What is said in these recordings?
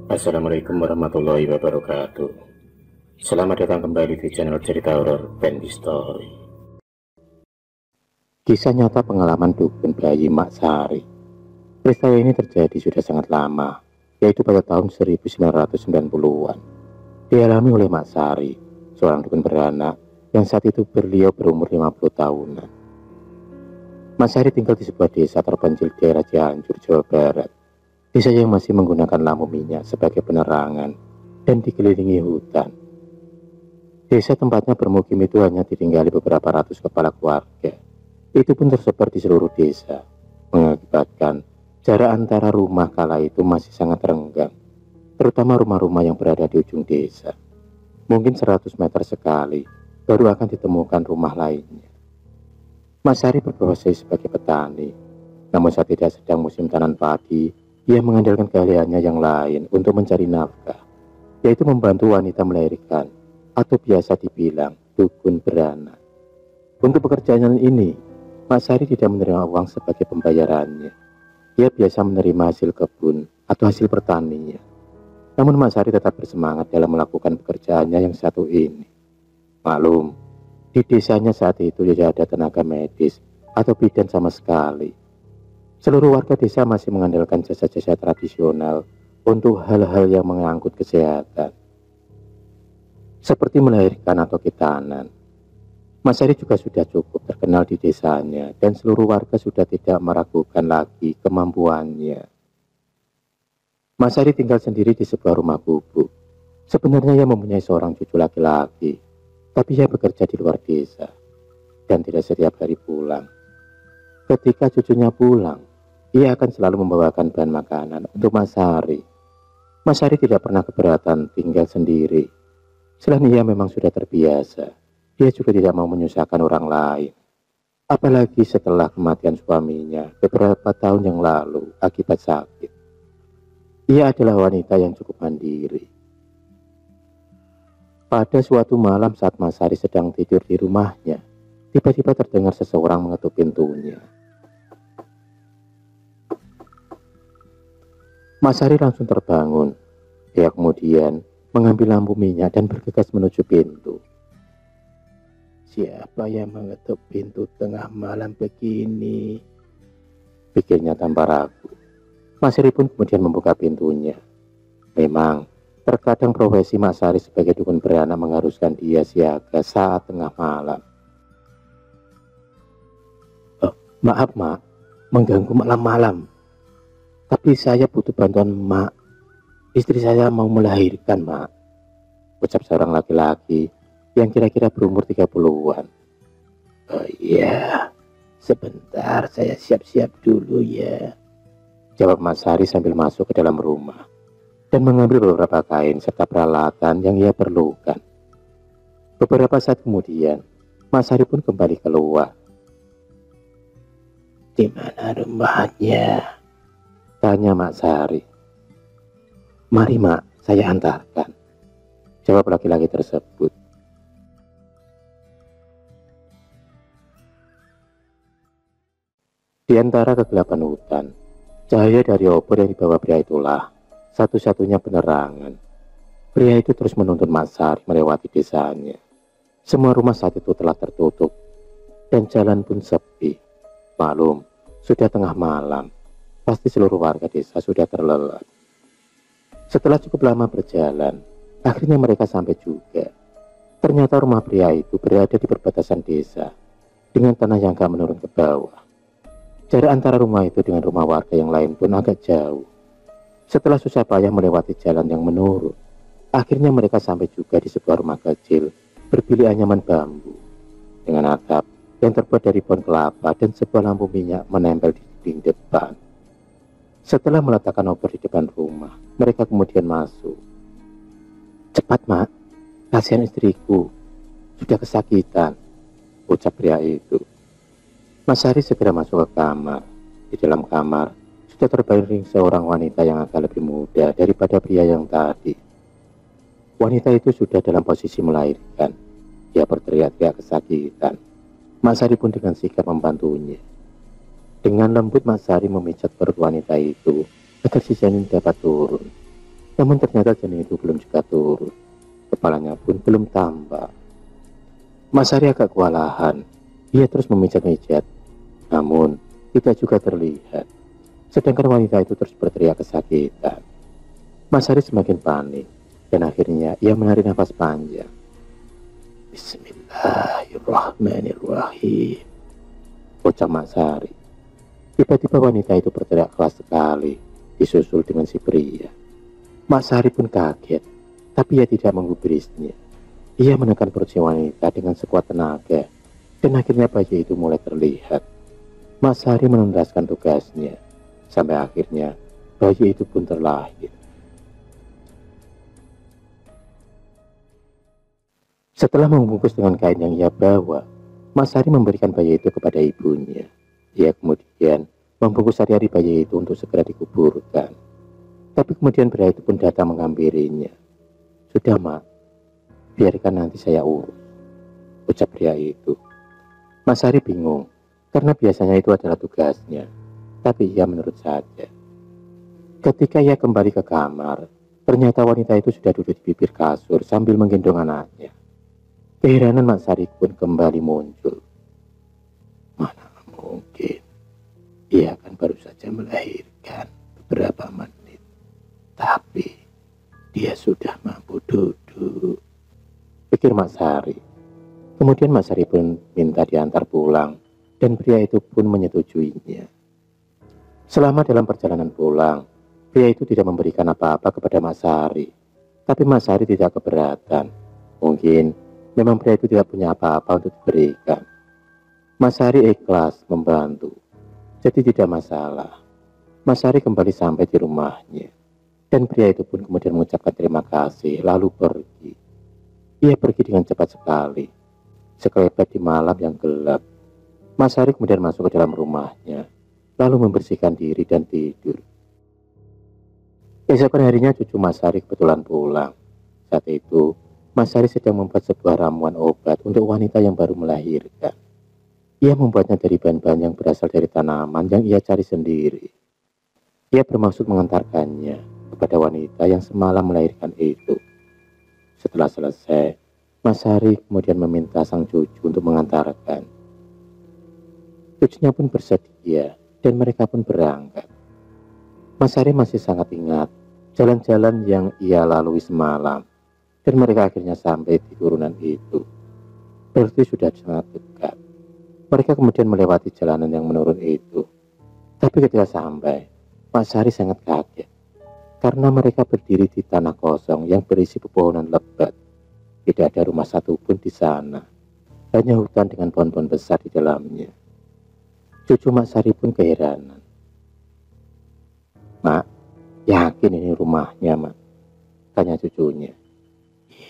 Assalamualaikum warahmatullahi wabarakatuh. Selamat datang kembali di channel cerita horor Bendy Story. Kisah nyata pengalaman dukun bayi Mak Sari. Peristiwa ini terjadi sudah sangat lama, yaitu pada tahun 1990-an. Dialami oleh Mak Sari, seorang dukun beranak yang saat itu beliau berumur 50 tahunan. Mak Sari tinggal di sebuah desa terpencil di daerah Cianjur, Jawa Barat. Desa yang masih menggunakan lampu minyak sebagai penerangan dan dikelilingi hutan. Desa tempatnya bermukim itu hanya ditinggali beberapa ratus kepala keluarga. Itu pun tersebar di seluruh desa, mengakibatkan jarak antara rumah kala itu masih sangat renggang, terutama rumah-rumah yang berada di ujung desa. Mungkin 100 meter sekali baru akan ditemukan rumah lainnya. Mas Sari berprofesi sebagai petani, namun saat tidak sedang musim tanam padi, ia mengandalkan keahliannya yang lain untuk mencari nafkah, yaitu membantu wanita melahirkan, atau biasa dibilang dukun beranak. Untuk pekerjaan ini, Mas Sari tidak menerima uang sebagai pembayarannya. Ia biasa menerima hasil kebun atau hasil pertanian. Namun Mas Sari tetap bersemangat dalam melakukan pekerjaannya yang satu ini. Maklum, di desanya saat itu tidak ada tenaga medis atau bidan sama sekali. Seluruh warga desa masih mengandalkan jasa-jasa tradisional untuk hal-hal yang mengangkut kesehatan, seperti melahirkan atau khitanan. Mas Sari juga sudah cukup terkenal di desanya dan seluruh warga sudah tidak meragukan lagi kemampuannya. Mas Sari tinggal sendiri di sebuah rumah gubuk. Sebenarnya ia mempunyai seorang cucu laki-laki, tapi ia bekerja di luar desa dan tidak setiap hari pulang. Ketika cucunya pulang, ia akan selalu membawakan bahan makanan untuk Mas Sari. Mas Sari tidak pernah keberatan tinggal sendiri. Selain ia memang sudah terbiasa, dia juga tidak mau menyusahkan orang lain. Apalagi setelah kematian suaminya beberapa tahun yang lalu akibat sakit. Ia adalah wanita yang cukup mandiri. Pada suatu malam saat Mas Sari sedang tidur di rumahnya, tiba-tiba terdengar seseorang mengetuk pintunya. Mas Sari langsung terbangun. Dia kemudian mengambil lampu minyak dan bergegas menuju pintu. Siapa yang mengetuk pintu tengah malam begini? Pikirnya tanpa ragu. Mas Sari pun kemudian membuka pintunya. Memang, terkadang profesi Mas Sari sebagai dukun beranak mengharuskan dia siaga saat tengah malam. Oh, maaf Mak, mengganggu malam-malam. Tapi saya butuh bantuan Mak. Istri saya mau melahirkan Mak, ucap seorang laki-laki yang kira-kira berumur 30-an. Oh iya, sebentar saya siap-siap dulu ya, jawab Mas Sari sambil masuk ke dalam rumah dan mengambil beberapa kain serta peralatan yang ia perlukan. Beberapa saat kemudian, Mas Sari pun kembali keluar. Di mana rumahnya? Tanya Mak Sari. Mari Mak, saya antarkan, jawab laki-laki tersebut. Di antara kegelapan hutan, cahaya dari obor yang dibawa pria itulah satu-satunya penerangan. Pria itu terus menuntun Mak Sari melewati desanya. Semua rumah saat itu telah tertutup dan jalan pun sepi. Maklum, sudah tengah malam. Pasti seluruh warga desa sudah terlelap. Setelah cukup lama berjalan, akhirnya mereka sampai juga. Ternyata rumah pria itu berada di perbatasan desa dengan tanah yang agak menurun ke bawah. Jarak antara rumah itu dengan rumah warga yang lain pun agak jauh. Setelah susah payah melewati jalan yang menurun, akhirnya mereka sampai juga di sebuah rumah kecil berbilik anyaman bambu dengan atap yang terbuat dari pohon kelapa dan sebuah lampu minyak menempel di dinding depan. Setelah meletakkan obor di depan rumah, mereka kemudian masuk. Cepat Mak, kasihan istriku, sudah kesakitan, ucap pria itu. Mas Sari segera masuk ke kamar. Di dalam kamar, sudah terbaring seorang wanita yang agak lebih muda daripada pria yang tadi. Wanita itu sudah dalam posisi melahirkan. Dia berteriak-teriak kesakitan. Mas Sari pun dengan sigap membantunya. Dengan lembut Mas Sari memijat perut wanita itu agar si janin dapat turun. Namun ternyata janin itu belum juga turun. Kepalanya pun belum tambah. Mas Hari agak kewalahan. Ia terus memijat-mijat, namun tidak juga terlihat. Sedangkan wanita itu terus berteriak kesakitan. Mas Hari semakin panik, dan akhirnya ia menarik nafas panjang. Bismillahirrahmanirrahim, ucap Mas Hari. Tiba-tiba wanita itu berteriak keras sekali, disusul dengan si pria. Mas Hari pun kaget, tapi ia tidak menggubrisnya. Ia menekan perut si wanita dengan sekuat tenaga, dan akhirnya bayi itu mulai terlihat. Mas Hari menuntaskan tugasnya, sampai akhirnya bayi itu pun terlahir. Setelah membungkus dengan kain yang ia bawa, Mas Hari memberikan bayi itu kepada ibunya. Ia kemudian membungkus hari-hari bayi itu untuk segera dikuburkan. Tapi kemudian pria itu pun datang menghampirinya. Sudah, Mak, biarkan nanti saya urus, ucap pria itu. Mas Hari bingung, karena biasanya itu adalah tugasnya, tapi ia menurut saja. Ketika ia kembali ke kamar, ternyata wanita itu sudah duduk di bibir kasur sambil menggendong anaknya. Keheranan Mas Hari pun kembali muncul. Mana mungkin, ia kan baru saja melahirkan beberapa menit, tapi dia sudah mampu duduk, pikir Mas Hari. Kemudian Mas Hari pun minta diantar pulang, dan pria itu pun menyetujuinya. Selama dalam perjalanan pulang, pria itu tidak memberikan apa-apa kepada Mas Hari, tapi Mas Hari tidak keberatan. Mungkin memang pria itu tidak punya apa-apa untuk diberikan. Mas Hari ikhlas membantu, jadi tidak masalah. Mas Hari kembali sampai di rumahnya, dan pria itu pun kemudian mengucapkan terima kasih lalu pergi. Ia pergi dengan cepat sekali, sekelebat di malam yang gelap. Mas Hari kemudian masuk ke dalam rumahnya, lalu membersihkan diri dan tidur. Keesokan harinya cucu Mas Hari kebetulan pulang. Saat itu Mas Hari sedang membuat sebuah ramuan obat untuk wanita yang baru melahirkan. Ia membuatnya dari bahan-bahan yang berasal dari tanaman yang ia cari sendiri. Ia bermaksud mengantarkannya kepada wanita yang semalam melahirkan itu. Setelah selesai, Mas Hari kemudian meminta sang cucu untuk mengantarkan. Cucunya pun bersedia dan mereka pun berangkat. Mas Hari masih sangat ingat jalan-jalan yang ia lalui semalam, dan mereka akhirnya sampai di turunan itu. Berarti sudah sangat dekat. Mereka kemudian melewati jalanan yang menurun itu. Tapi ketika sampai, Mas Hari sangat kaget, karena mereka berdiri di tanah kosong yang berisi pepohonan lebat. Tidak ada rumah satupun di sana, hanya hutan dengan pohon-pohon besar di dalamnya. Cucu Mas Hari pun keheranan. Mak, yakin ini rumahnya, Mak? Tanya cucunya.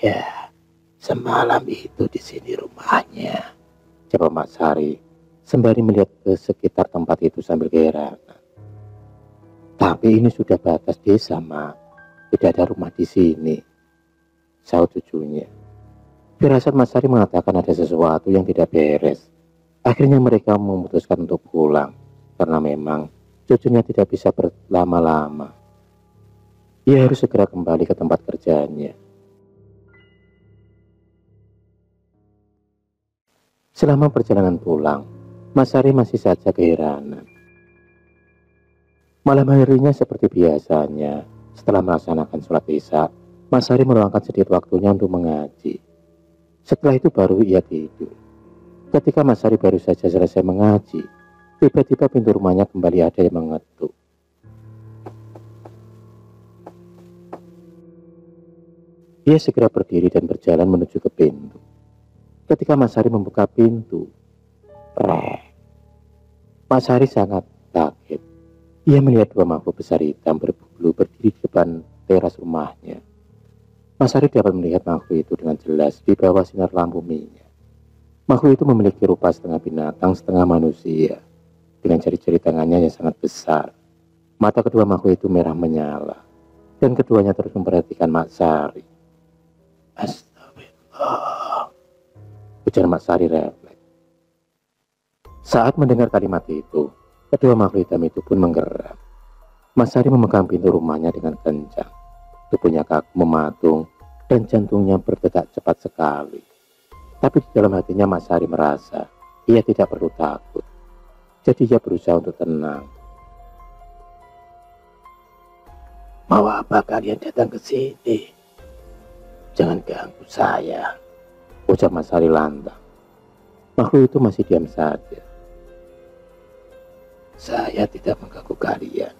Ya, semalam itu di sini rumahnya, jawab Mas Hari sembari melihat ke sekitar tempat itu sambil keheranan. Tapi ini sudah batas desa, Mak. Tidak ada rumah di sini, sahut cucunya. Firasat Mas Hari mengatakan ada sesuatu yang tidak beres. Akhirnya mereka memutuskan untuk pulang, karena memang cucunya tidak bisa berlama-lama. Ia harus segera kembali ke tempat kerjanya. Selama perjalanan pulang, Mas Hari masih saja keheranan. Malam harinya seperti biasanya, setelah melaksanakan sholat Isya, Mas Hari meluangkan sedikit waktunya untuk mengaji. Setelah itu baru ia tidur. Ketika Mas Hari baru saja selesai mengaji, tiba-tiba pintu rumahnya kembali ada yang mengetuk. Ia segera berdiri dan berjalan menuju ke pintu. Ketika Mas Hari membuka pintu, Mas Hari sangat kaget. Ia melihat dua makhluk besar hitam berbulu berdiri di depan teras rumahnya. Mas Hari dapat melihat makhluk itu dengan jelas di bawah sinar lampu minyak. Makhluk itu memiliki rupa setengah binatang, setengah manusia, dengan jari-jari tangannya yang sangat besar. Mata kedua makhluk itu merah menyala, dan keduanya terus memperhatikan Mas Hari. Astagfirullah, ujar Mas Hari refleks. Saat mendengar kalimat itu, kedua makhluk hitam itu pun menggeram. Mas Hari memegang pintu rumahnya dengan kencang. Tubuhnya kaku mematung dan jantungnya berdetak cepat sekali. Tapi di dalam hatinya Mas Sari merasa ia tidak perlu takut. Jadi ia berusaha untuk tenang. Mau apa kalian datang ke sini? Jangan ganggu saya, ucap Mas Sari lantang. Makhluk itu masih diam saja. Saya tidak mengganggu kalian.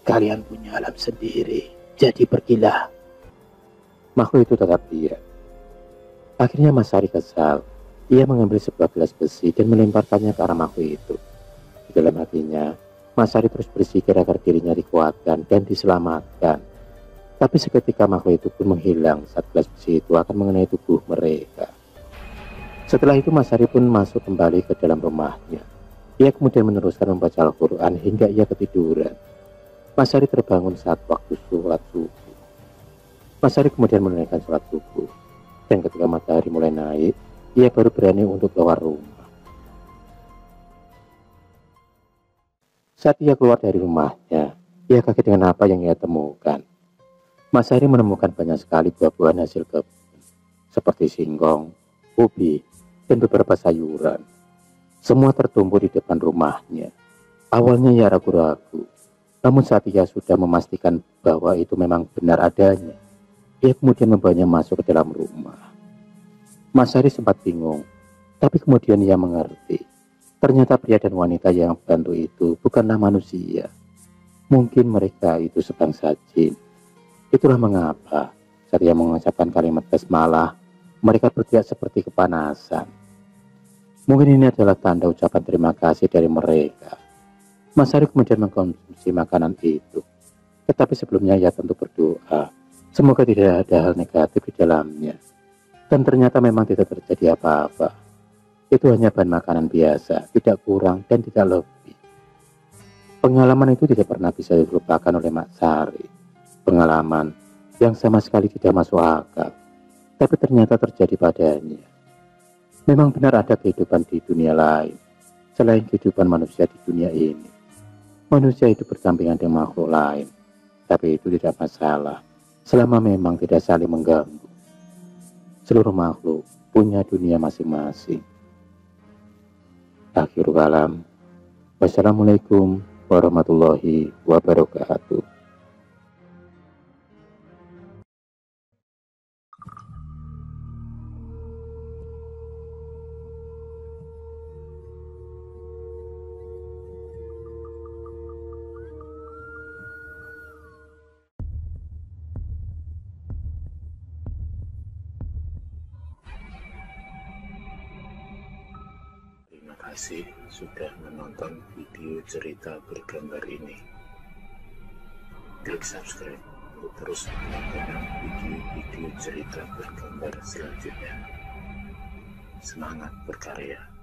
Kalian punya alam sendiri, jadi pergilah. Makhluk itu tetap diam. Akhirnya Mas Sari kesal. Ia mengambil sebuah gelas besi dan melemparkannya ke arah makhluk itu. Di dalam hatinya, Mas Sari terus berpikir agar dirinya dikuatkan dan diselamatkan. Tapi seketika makhluk itu pun menghilang saat gelas besi itu akan mengenai tubuh mereka. Setelah itu Mas Sari pun masuk kembali ke dalam rumahnya. Ia kemudian meneruskan membaca Al-Quran hingga ia ketiduran. Mas Sari terbangun saat waktu sholat subuh. Mas Sari kemudian menunaikan sholat subuh. Dan ketika matahari mulai naik, ia baru berani untuk keluar rumah. Saat ia keluar dari rumahnya, ia kaget dengan apa yang ia temukan. Mas Sari menemukan banyak sekali buah-buahan hasil kebun, seperti singkong, ubi, dan beberapa sayuran. Semua tertumbuh di depan rumahnya. Awalnya ia ragu-ragu, namun saat ia sudah memastikan bahwa itu memang benar adanya, ia kemudian membawanya masuk ke dalam rumah. Mas Sari sempat bingung, tapi kemudian ia mengerti. Ternyata pria dan wanita yang bantu itu bukanlah manusia. Mungkin mereka itu sebangsa jin. Itulah mengapa saat ia mengucapkan kalimat basmalah, mereka berteriak seperti kepanasan. Mungkin ini adalah tanda ucapan terima kasih dari mereka. Mas Sari kemudian mengkonsumsi makanan itu. Tetapi sebelumnya ia tentu berdoa, semoga tidak ada hal negatif di dalamnya. Dan ternyata memang tidak terjadi apa-apa. Itu hanya bahan makanan biasa, tidak kurang dan tidak lebih. Pengalaman itu tidak pernah bisa dilupakan oleh Mas Sari. Pengalaman yang sama sekali tidak masuk akal, tapi ternyata terjadi padanya. Memang benar ada kehidupan di dunia lain, selain kehidupan manusia di dunia ini. Manusia hidup berdampingan dengan makhluk lain, tapi itu tidak masalah, selama memang tidak saling mengganggu. Seluruh makhluk punya dunia masing-masing. Akhirul kalam. Wassalamualaikum warahmatullahi wabarakatuh. Terima kasih sudah menonton video cerita bergambar ini. Klik subscribe untuk terus mendapatkan video-video cerita bergambar selanjutnya. Semangat berkarya.